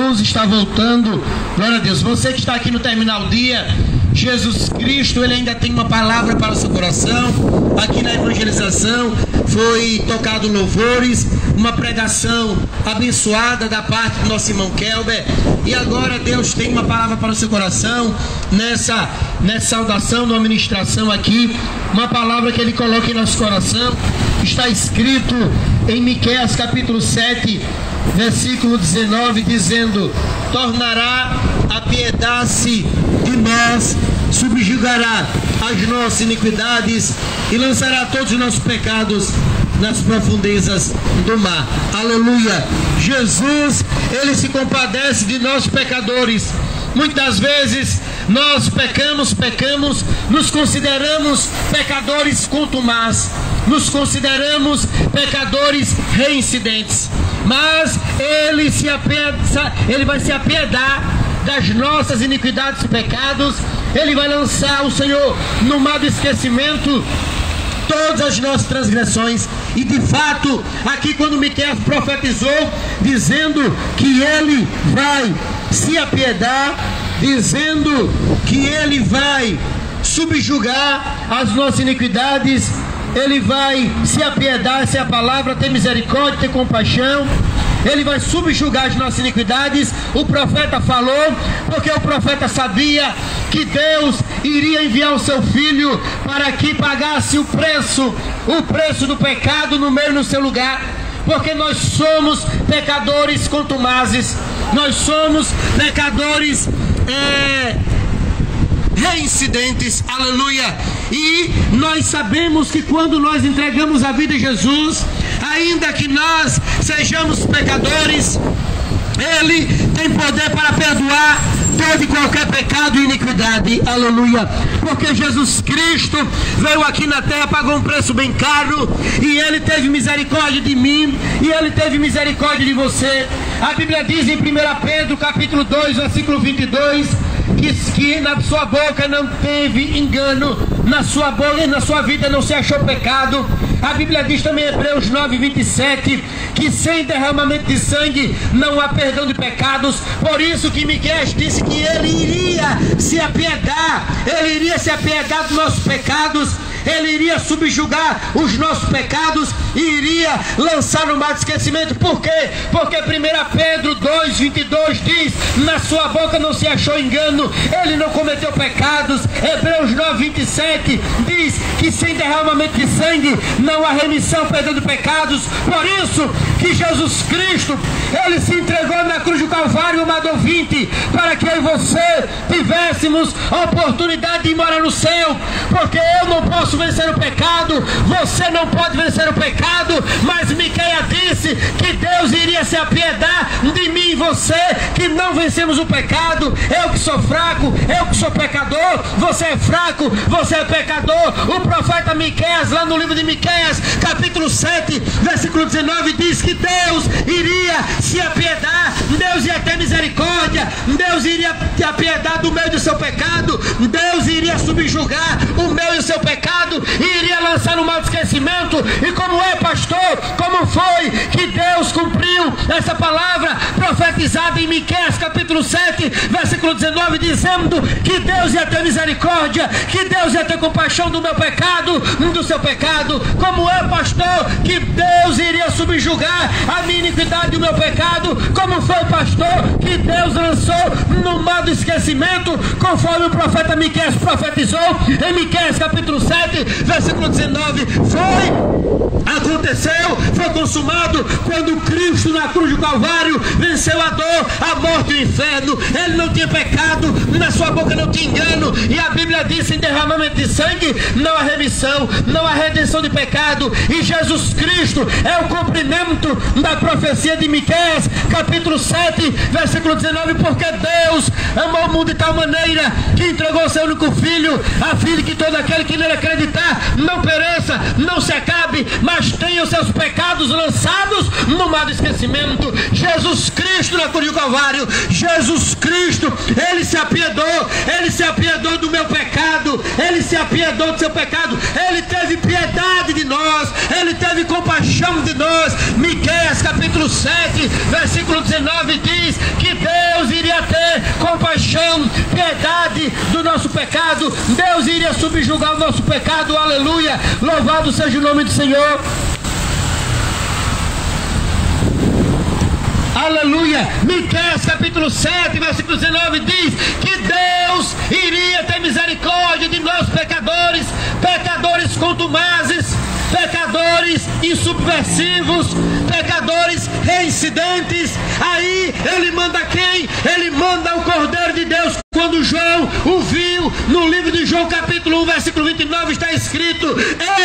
Jesus está voltando. Glória a Deus. Você que está aqui no Terminal Dia, Jesus Cristo, Ele ainda tem uma palavra para o seu coração. Aqui na evangelização foi tocado louvores, uma pregação abençoada da parte do nosso irmão Kelber. E agora Deus tem uma palavra para o seu coração, nessa saudação, numa ministração aqui, uma palavra que Ele coloca em nosso coração. Está escrito em Miqueias capítulo 7, versículo 19, dizendo: tornará a piedade de nós, subjugará as nossas iniquidades e lançará todos os nossos pecados nas profundezas do mar. Aleluia! Jesus, Ele se compadece de nós pecadores. Muitas vezes nós pecamos, nos consideramos pecadores contumaz, nos consideramos pecadores reincidentes, mas Ele vai se apiedar das nossas iniquidades e pecados. Ele vai lançar, o Senhor, no mar do esquecimento, todas as nossas transgressões. E de fato, aqui quando Miqueias profetizou, dizendo que Ele vai se apiedar, dizendo que Ele vai subjugar as nossas iniquidades, Ele vai se apiedar, essa é a palavra, ter misericórdia, ter compaixão. Ele vai subjugar as nossas iniquidades. O profeta falou, porque o profeta sabia que Deus iria enviar o seu filho para que pagasse o preço do pecado no meio, no seu lugar. Porque nós somos pecadores contumazes, nós somos pecadores reincidentes, aleluia. E nós sabemos que quando nós entregamos a vida a Jesus, ainda que nós sejamos pecadores, Ele tem poder para perdoar todo e qualquer pecado e iniquidade, aleluia. Porque Jesus Cristo veio aqui na terra, pagou um preço bem caro, e Ele teve misericórdia de mim, e Ele teve misericórdia de você. A Bíblia diz em 1 Pedro capítulo 2, versículo 22, que na sua boca não teve engano, na sua boca e na sua vida não se achou pecado. A Bíblia diz também em Hebreus 9, 27, que sem derramamento de sangue não há perdão de pecados. Por isso que Miqueias disse que Ele iria se apiedar, Ele iria se apiedar dos nossos pecados, Ele iria subjugar os nossos pecados e iria lançar no mar de esquecimento. Por quê? Porque 1 Pedro 2, 22 diz: na sua boca não se achou engano, Ele não cometeu pecados. Hebreus 9, 27 diz que sem derramamento de sangue não há remissão, perdão de pecados. Por isso que Jesus Cristo, Ele se entregou na cruz do Calvário, amado ouvinte, para que eu e você tivéssemos a oportunidade de morar no céu. Porque eu não posso vencer o pecado, você não pode vencer o pecado, mas Miqueias disse que Deus iria se apiedar de mim e você, que não vencemos o pecado. Eu que sou fraco, eu que sou pecador, você é fraco, você é pecador. O profeta Miqueias, lá no livro de Miqueias, capítulo 7, versículo 19, diz que Deus iria se apiedar, Deus ia ter misericórdia, Deus iria te apiedar do meio do seu pecado, Deus iria subjugar o meu e o seu pecado e iria lançar no mar de esquecimento. E como é, pastor? Como foi que Deus cumpriu essa palavra profetizada em Miqueias capítulo 7, versículo 19, dizendo que Deus ia ter misericórdia, que Deus ia ter compaixão do meu pecado, do seu pecado? Como é, pastor, que Deus iria subjugar a minha iniquidade e o meu pecado? Como foi, pastor, que Deus lançou no mar do esquecimento, conforme o profeta Miqueias profetizou em Miqueias capítulo 7, versículo 19? Aconteceu, foi consumado, quando Cristo na cruz do Calvário venceu a dor, a morte e o inferno. Ele não tinha pecado, na sua boca não tinha engano, e a Bíblia diz: em derramamento de sangue não há remissão, não há redenção de pecado. E Jesus Cristo é o cumprimento da profecia de Miqueias capítulo 7, versículo 19, porque Deus amou o mundo de tal maneira que entregou o seu único filho, a fim de que todo aquele que nele acreditar não pereça, não se acabe, mas tenha os seus pecados lançados no mar do esquecimento. Jesus Cristo na cruz do Calvário, Jesus Cristo, Ele se apiedou do meu pecado, Ele se apiedou do seu pecado, Ele teve piedade de nós, Ele teve compaixão de nós. Miqueias capítulo 7, versículo 19 diz que Deus nosso pecado, Deus iria subjugar o nosso pecado, aleluia, louvado seja o nome do Senhor. Aleluia. Miqueias capítulo 7, versículo 19 diz que Deus iria ter misericórdia de nós pecadores, pecadores contumazes, pecadores insubversivos, pecadores reincidentes. Aí ele manda quem? Ele manda o Cordeiro de Deus. Quando João o viu, no livro de João capítulo 1, versículo 29, está escrito: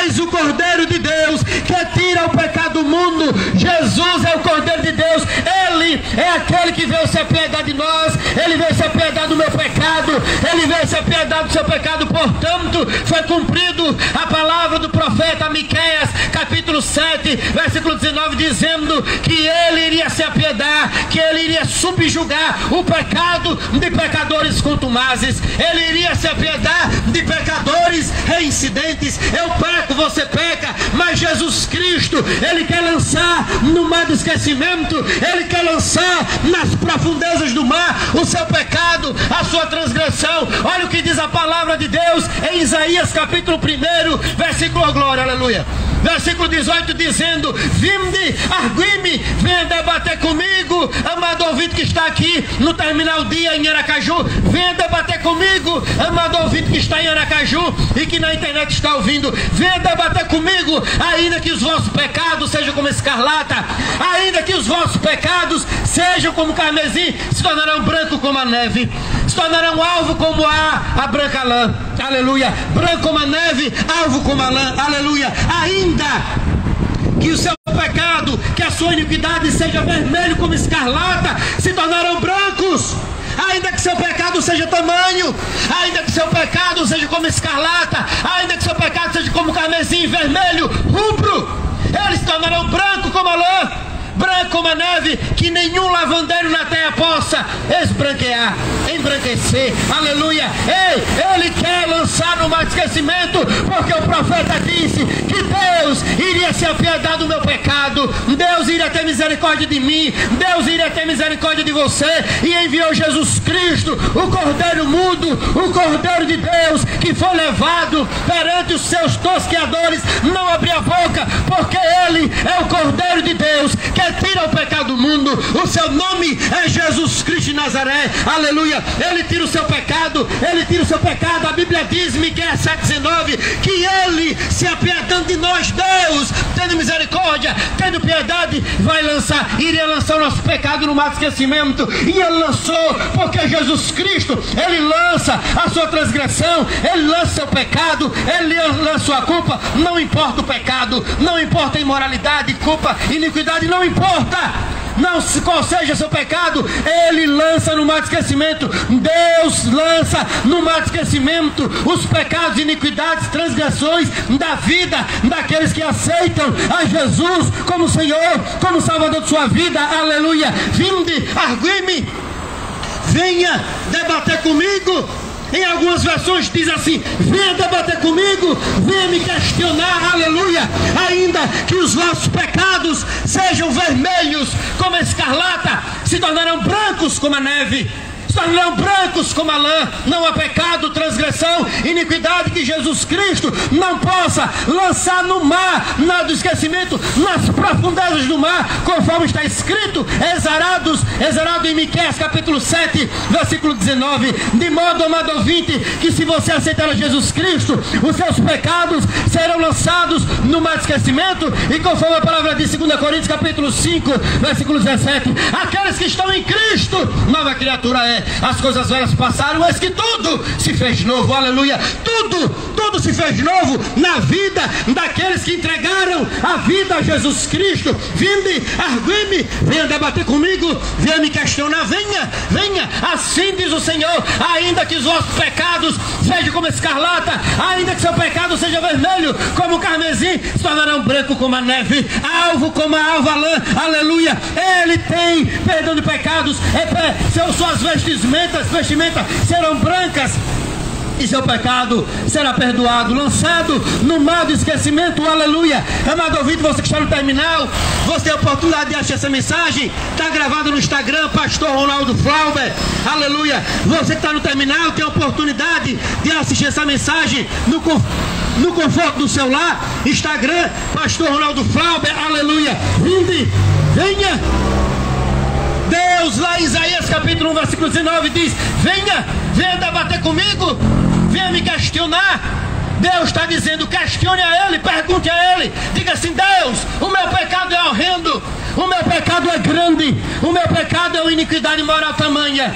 eis o Cordeiro de Deus que tira o pecado do mundo. Jesus é o Cordeiro de Deus. Ele é aquele que veio se apiedar de nós. Ele veio se apiedar do meu pecado. Ele veio se apiedar do seu pecado. Portanto, foi cumprido a palavra do profeta Miqueias capítulo 7, versículo 19, dizendo que ele iria se apiedar, que ele iria subjugar o pecado de pecadores contumazes. Ele iria se apiedar de pecadores reincidentes. Eu peco, você peca, mas Jesus Cristo, ele quer lançar no mar do esquecimento, ele quer lançar nas profundezas do mar o seu pecado, a sua transgressão. Olha o que diz a palavra de Deus em Isaías capítulo 1, versículo, glória, aleluia, versículo 18, dizendo: vinde, argui-me, venha debater comigo, amado ouvinte que está aqui no Terminal Dia em Aracaju, venha debater comigo, amado ouvinte que está em Aracaju e que na internet está ouvindo, venha debater comigo. Ainda que os vossos pecados sejam como escarlata, ainda que os vossos pecados sejam como carmesim, se tornarão branco como a neve, se tornarão alvo como a branca lã, aleluia, branco como a neve, alvo como a lã, aleluia. Ainda que o seu pecado, que a sua iniquidade seja vermelho como escarlata, se tornarão brancos. Ainda que seu pecado seja tamanho, ainda que seu pecado seja como escarlata, ainda que seu pecado seja como carmesim vermelho, rubro, eles se tornarão branco como a lã, branco como a neve, que nenhum lavandeiro na terra possa esbranquear, embranquecer, aleluia. Ei, ele quer lançar no mar de esquecimento, porque o profeta disse que Deus iria se apiedar do meu pecado, Deus iria ter misericórdia de mim, Deus iria ter misericórdia de você, e enviou Jesus Cristo, o Cordeiro mudo, o Cordeiro de Deus, que foi levado perante os seus tosqueadores, não abrir a boca, porque ele é o Cordeiro de Deus, que tira o pecado do mundo. O seu nome é Jesus Cristo de Nazaré, aleluia. Ele tira o seu pecado, ele tira o seu pecado. A Bíblia diz, Miqueias 7,19, que ele, se apiedando de nós, Deus, tendo misericórdia, tendo piedade, iria lançar o nosso pecado no mar de esquecimento. E ele lançou, porque Jesus Cristo, ele lança a sua transgressão, ele lança o seu pecado, ele lança a sua culpa. Não importa o pecado, não importa a imoralidade, culpa, iniquidade, não importa, não, qual seja seu pecado, ele lança no mar de esquecimento. Deus lança no mar de esquecimento os pecados, iniquidades, transgressões da vida daqueles que aceitam a Jesus como Senhor, como Salvador de sua vida, aleluia. Vinde, argui-me, venha debater comigo. Em algumas versões diz assim: venha debater comigo, venha me questionar, aleluia. Ainda que os vossos pecados sejam vermelhos como a escarlata, se tornarão brancos como a neve, se tornarão brancos como a lã. Não há pecado, transgressão, iniquidade que Jesus Cristo não possa lançar no mar, do esquecimento, nas profundezas do mar, conforme está escrito, exarado em Miqueias capítulo 7, versículo 19. De modo, amado ouvinte, que se você aceitar a Jesus Cristo, os seus pecados serão lançados no mar de esquecimento. E conforme a palavra de 2 Coríntios capítulo 5, versículo 17, aqueles que estão em Cristo, nova criatura é. As coisas velhas passaram, mas que tudo se fez novo, aleluia. Tudo se fez novo na vida daqueles que entregaram a vida a Jesus Cristo. Vinde, argui-me, venha debater comigo, venha me questionar, venha, assim diz o Senhor. Ainda que os vossos pecados sejam como escarlata, ainda que seu pecado seja vermelho como carmesim, se tornarão branco como a neve, alvo como a alva lã, aleluia. Ele tem perdão de pecados, suas vestimentas serão brancas e seu pecado será perdoado, lançado no mar do esquecimento, aleluia. Amado ouvinte, você que está no terminal, você tem a oportunidade de assistir essa mensagem, está gravada no Instagram, Pastor Ronaldo Flauber, aleluia. Você que está no terminal, tem a oportunidade de assistir essa mensagem no conforto do seu lar, Instagram, Pastor Ronaldo Flauber, aleluia. Vinde, venha. Deus lá em Isaías capítulo 1, versículo 19 diz: venha debater comigo, venha me questionar. Deus está dizendo: questione a Ele, pergunte a Ele, diga assim: Deus, o meu pecado é horrendo, o meu pecado é grande, o meu pecado é uma iniquidade moral tamanha.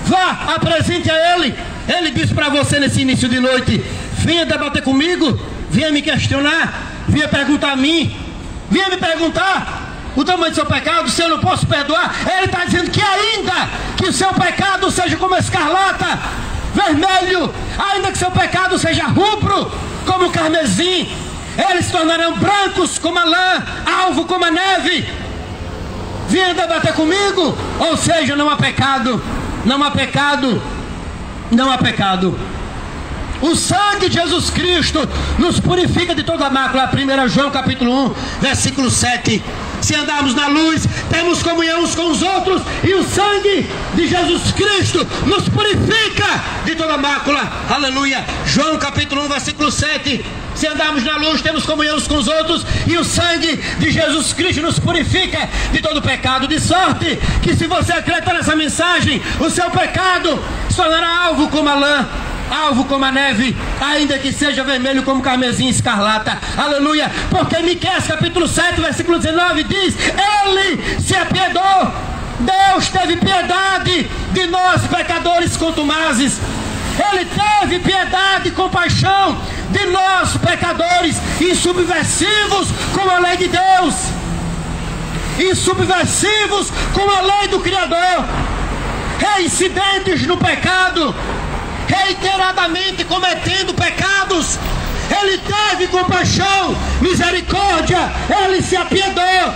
Vá, apresente a Ele. Ele diz para você nesse início de noite: venha debater comigo, venha me questionar, venha perguntar a mim, venha me perguntar o tamanho do seu pecado, se eu não posso perdoar. Ele está dizendo que ainda que o seu pecado seja como escarlata, vermelho, ainda que seu pecado seja rubro, como carmesim, eles se tornarão brancos como a lã, alvo como a neve. Venha debater comigo. Ou seja, não há pecado, não há pecado, não há pecado. O sangue de Jesus Cristo nos purifica de toda mácula. 1 João capítulo 1, versículo 7. Se andarmos na luz, temos comunhão uns com os outros, e o sangue de Jesus Cristo nos purifica de toda mácula, aleluia. João capítulo 1, versículo 7. Se andarmos na luz, temos comunhão uns com os outros, e o sangue de Jesus Cristo nos purifica de todo pecado. De sorte que, se você acreditar nessa mensagem, o seu pecado se tornará alvo como a lã, alvo como a neve, ainda que seja vermelho como carmesim escarlata, aleluia. Porque Miqueias capítulo 7, versículo 19 diz: Ele se apiedou, Deus teve piedade de nós pecadores contumazes. Ele teve piedade e compaixão de nós pecadores insubversivos com a lei de Deus, insubversivos com a lei do Criador, reincidentes no pecado, reiteradamente cometendo pecados. Ele teve compaixão, misericórdia, Ele se apiedou.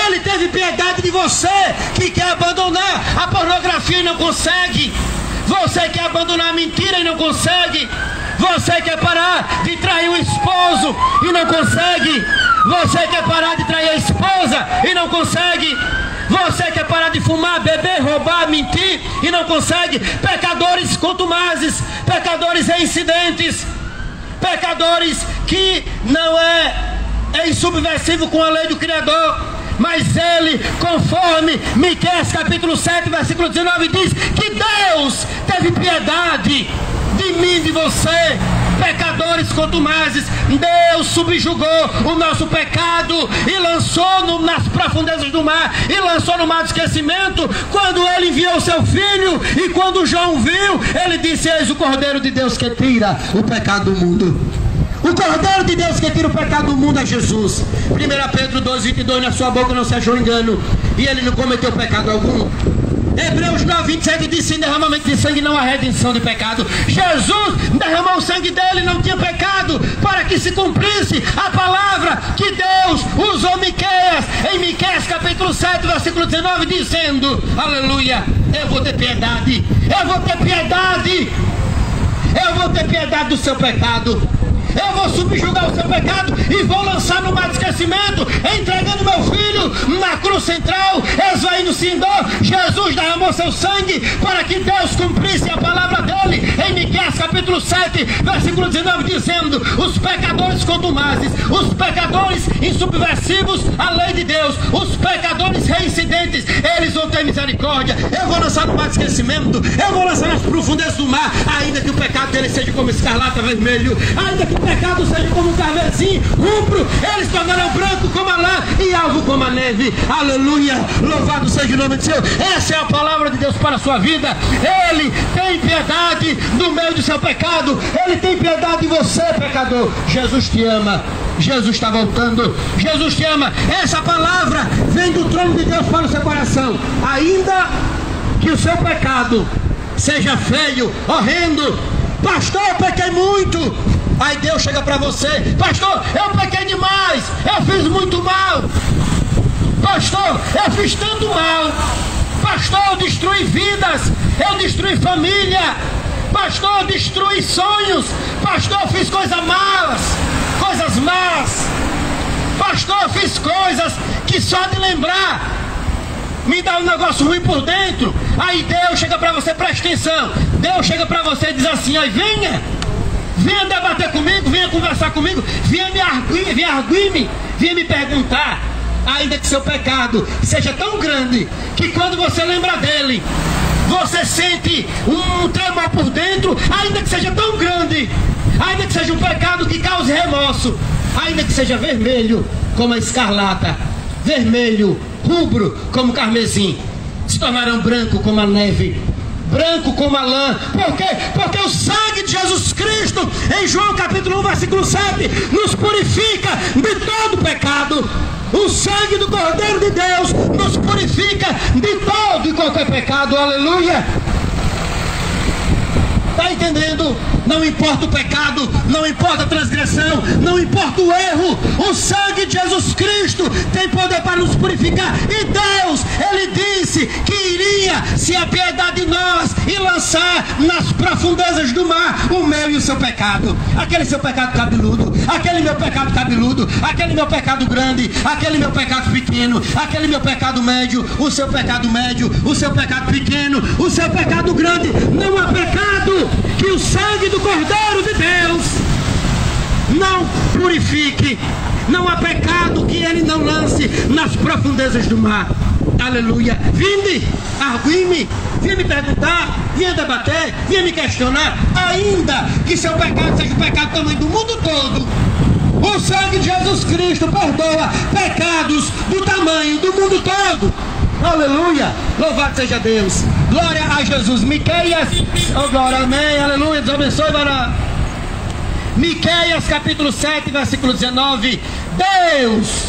Ele teve piedade de você que quer abandonar a pornografia e não consegue, você quer abandonar a mentira e não consegue, você quer parar de trair o esposo e não consegue, você quer parar de trair a esposa e não consegue, você quer parar de fumar, beber, roubar, mentir e não consegue. Pecadores contumazes, pecadores reincidentes, pecadores que não é insubversivo com a lei do Criador, mas ele, conforme Miqueias capítulo 7, versículo 19 diz que Deus teve piedade de mim, de você, pecadores contumazes. Deus subjugou o nosso pecado e lançou nas profundezas do mar, e lançou no mar do esquecimento, quando Ele enviou o seu Filho. E quando João viu, ele disse: eis o Cordeiro de Deus que tira o pecado do mundo. O Cordeiro de Deus que tira o pecado do mundo é Jesus. 1 Pedro 2,22: na sua boca não se achou engano, e ele não cometeu pecado algum. Hebreus 9,27 diz: sem derramamento de sangue não há redenção de pecado. Jesus derramou o sangue dele, não tinha pecado, para que se cumprisse a palavra que Deus usou Miqueias, em Miqueias capítulo 7, versículo 19, dizendo: aleluia, eu vou ter piedade, eu vou ter piedade, eu vou ter piedade do seu pecado. Eu vou subjugar o seu pecado e vou lançar no mar de esquecimento, entregando meu filho na cruz central, esvaindo-se em dor. Jesus derramou seu sangue para que Deus cumprisse a palavra dele, em Miqueias capítulo 7, versículo 19, dizendo: os pecadores contumazes, os pecadores insubversivos à lei de Deus, os pecadores reincidentes, eles vão ter misericórdia. Eu vou lançar no mar de esquecimento, eu vou lançar nas profundezas do mar, ainda que o pecado dele seja como escarlata vermelho, ainda que o pecado seja como um carmesim rubro, eles tornarão branco como a lã e alvo como a neve. Aleluia, louvado seja o nome de Deus. Essa é a palavra de Deus para a sua vida. Ele tem piedade do meio do seu pecado, Ele tem piedade de você, pecador. Jesus te ama, Jesus está voltando, Jesus te ama. Essa palavra vem do trono de Deus para o seu coração. Ainda que o seu pecado seja feio, horrendo: pastor, eu pequei muito. Aí Deus chega para você: pastor, eu pequei demais, eu fiz muito mal, pastor, eu fiz tanto mal, pastor, eu destruí vidas, eu destruí família, Pastor, destruí sonhos. Pastor, fiz coisas más. Pastor, fiz coisas que só de lembrar me dá um negócio ruim por dentro. Aí Deus chega para você, presta atenção. Deus chega para você e diz assim: aí venha debater comigo, venha conversar comigo, venha me arguir, venha me perguntar. Ainda que seu pecado seja tão grande que quando você lembra dele, você sente um tremor por dentro, ainda que seja tão grande, ainda que seja um pecado que cause remorso, ainda que seja vermelho como a escarlata, vermelho, rubro como carmesim, se tornarão branco como a neve, branco como a lã. Por quê? Porque o sangue de Jesus Cristo, em João capítulo 1, versículo 7, nos purifica de todo pecado. O sangue do Cordeiro de Deus nos purifica de todo e qualquer pecado. Aleluia! Está entendendo? Não importa o pecado, não importa a transgressão, não importa o erro, o sangue de Jesus Cristo tem poder para nos purificar. E Deus, Ele disse que iria se apiedar de nós e lançar nas profundezas do mar o meu e o seu pecado. Aquele seu pecado cabeludo, aquele meu pecado cabeludo, aquele meu pecado grande, aquele meu pecado pequeno, aquele meu pecado médio, o seu pecado médio, o seu pecado pequeno, o seu pecado grande. Não há pecado que o sangue do Cordeiro de Deus não purifique. Não há pecado que ele não lance nas profundezas do mar. Aleluia. Vinde, argui-me, vinha me perguntar, vinha debater, vinha me questionar. Ainda que seu pecado seja o pecado do tamanho do mundo todo, o sangue de Jesus Cristo perdoa pecados do tamanho do mundo todo. Aleluia, louvado seja Deus, glória a Jesus. Miqueias, oh glória, amém, aleluia, Deus abençoe, varão. Miqueias capítulo 7, versículo 19. Deus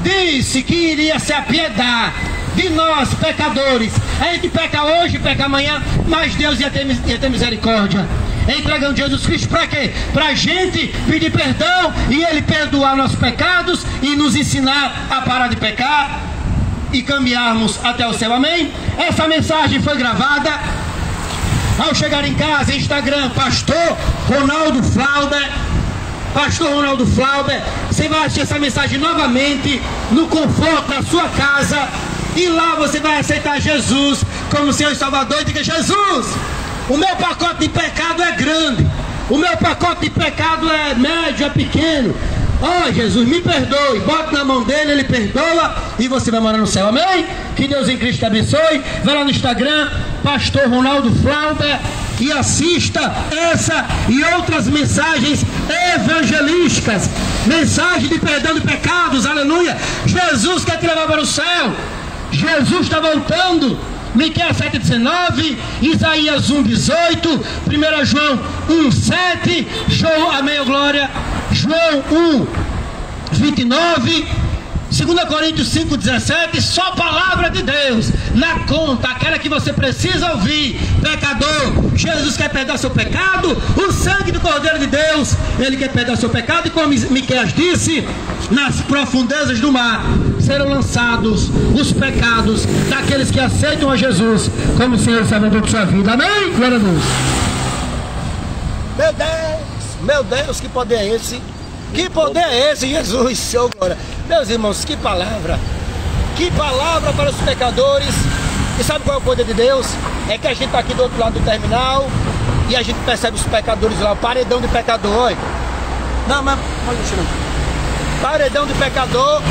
disse que iria se apiedar de nós pecadores. A gente peca hoje, peca amanhã, mas Deus ia ter misericórdia, entregando Jesus Cristo para quê? Para a gente pedir perdão e Ele perdoar nossos pecados e nos ensinar a parar de pecar e caminharmos até o céu, amém? Essa mensagem foi gravada. Ao chegar em casa, Instagram, Pastor Ronaldo Flauber, Pastor Ronaldo Flauber. Você vai assistir essa mensagem novamente no conforto da sua casa, e lá você vai aceitar Jesus como Senhor e Salvador. E diga: Jesus, o meu pacote de pecado é grande, o meu pacote de pecado é médio, é pequeno. Ó, Jesus, me perdoe. Bota na mão dele, ele perdoa e você vai morar no céu, amém? Que Deus em Cristo te abençoe. Vai lá no Instagram, Pastor Ronaldo Flauber, e assista essa e outras mensagens evangelísticas, mensagem de perdão de pecados, aleluia. Jesus quer te levar para o céu, Jesus está voltando. Miqueias 7,19, Isaías 1,18, 1 João 1,7, João, amém, glória, João 1,29, 2 Coríntios 5,17, só palavra de Deus na conta, aquela que você precisa ouvir. Pecador, Jesus quer perdoar seu pecado, o sangue do Cordeiro de Deus, Ele quer perdoar seu pecado, e como Miqueias disse, nas profundezas do mar serão lançados os pecados daqueles que aceitam a Jesus como Senhor e Salvador de sua vida, amém? Glória a Deus. Meu Deus, que poder é esse? Que poder é esse, Jesus, Senhor, glória. Meus irmãos, que palavra para os pecadores. E sabe qual é o poder de Deus? É que a gente está aqui do outro lado do terminal e a gente percebe os pecadores lá, o paredão de pecador, olha. Não, mas não. Paredão de pecador,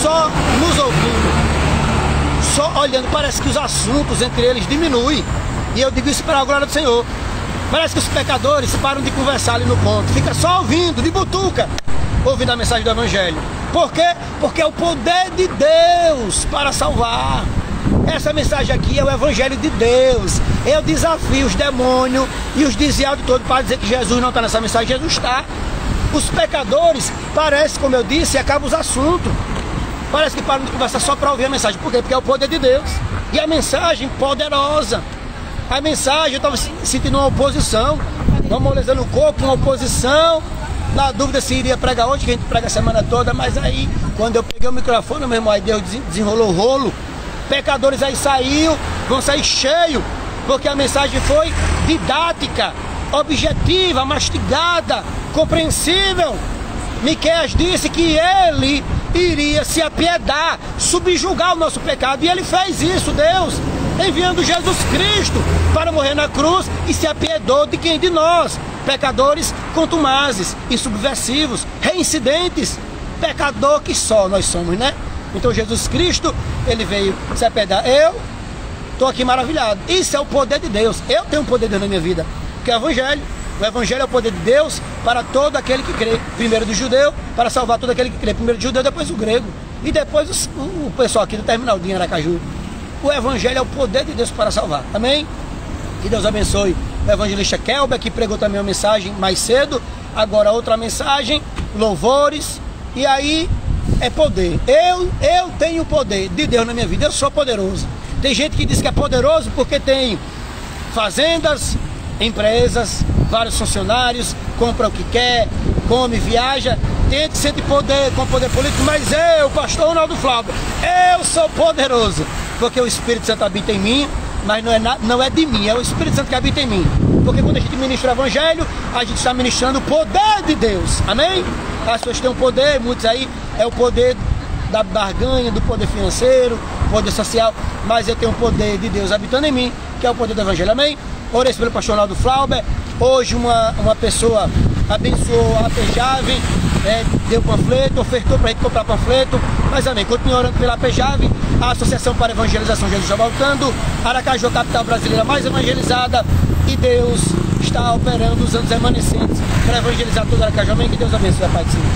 só nos ouvindo, só olhando. Parece que os assuntos entre eles diminuem. E eu digo isso para a glória do Senhor. Parece que os pecadores param de conversar ali no ponto, fica só ouvindo, de butuca, ouvindo a mensagem do Evangelho. Por quê? Porque é o poder de Deus para salvar. Essa mensagem aqui é o Evangelho de Deus. Eu desafio os demônios e os desviados todos para dizer que Jesus não está nessa mensagem. Jesus está. Os pecadores, parece, como eu disse, acabam os assuntos. Parece que param de conversar só para ouvir a mensagem. Por quê? Porque é o poder de Deus. E a mensagem poderosa. A mensagem, eu estava sentindo uma oposição, uma moleza no corpo, uma oposição. Na dúvida se iria pregar hoje, que a gente prega a semana toda. Mas aí, quando eu peguei o microfone, meu irmão, aí Deus desenrolou o rolo. Pecadores aí vão sair cheio porque a mensagem foi didática, objetiva, mastigada, compreensível. Miqueias disse que ele iria se apiedar, subjugar o nosso pecado, e ele fez isso, Deus, enviando Jesus Cristo para morrer na cruz, e se apiedou de quem? De nós, pecadores contumazes e subversivos, reincidentes, pecador que só nós somos, né? Então Jesus Cristo, ele veio se apiedar. Eu estou aqui maravilhado. Isso é o poder de Deus. Eu tenho um poder de Deus na minha vida, que é o Evangelho. O Evangelho é o poder de Deus para todo aquele que crê. Primeiro do judeu, para salvar todo aquele que crê. Primeiro do judeu, depois o grego. E depois o pessoal aqui do terminal de Aracaju. O Evangelho é o poder de Deus para salvar. Amém? Que Deus abençoe o evangelista Kelber, que pregou também uma mensagem mais cedo. Agora outra mensagem, louvores. E aí é poder. Eu tenho o poder de Deus na minha vida. Eu sou poderoso. Tem gente que diz que é poderoso porque tem fazendas, empresas, vários funcionários, compra o que quer, come, viaja, tem que ser de poder, com poder político. Mas eu, pastor Ronaldo Flávio, eu sou poderoso, porque o Espírito Santo habita em mim. Mas não é de mim, é o Espírito Santo que habita em mim. Porque quando a gente ministra o Evangelho, a gente está ministrando o poder de Deus. Amém? As pessoas têm um poder, muitos aí, é o poder da barganha, do poder financeiro, poder social. Mas eu tenho o poder de Deus habitando em mim, que é o poder do Evangelho. Amém? Orei pelo pastor Ronaldo Flauber. Hoje uma pessoa abençoou a Pejave, deu panfleto, ofertou para a gente comprar panfleto. Mas amém, continua orando pela Pejave, a Associação para Evangelização Jesus está voltando, Aracaju, capital brasileira mais evangelizada, e Deus está operando os anos remanescentes para evangelizar todo Aracaju. Amém, que Deus abençoe a paz do Senhor.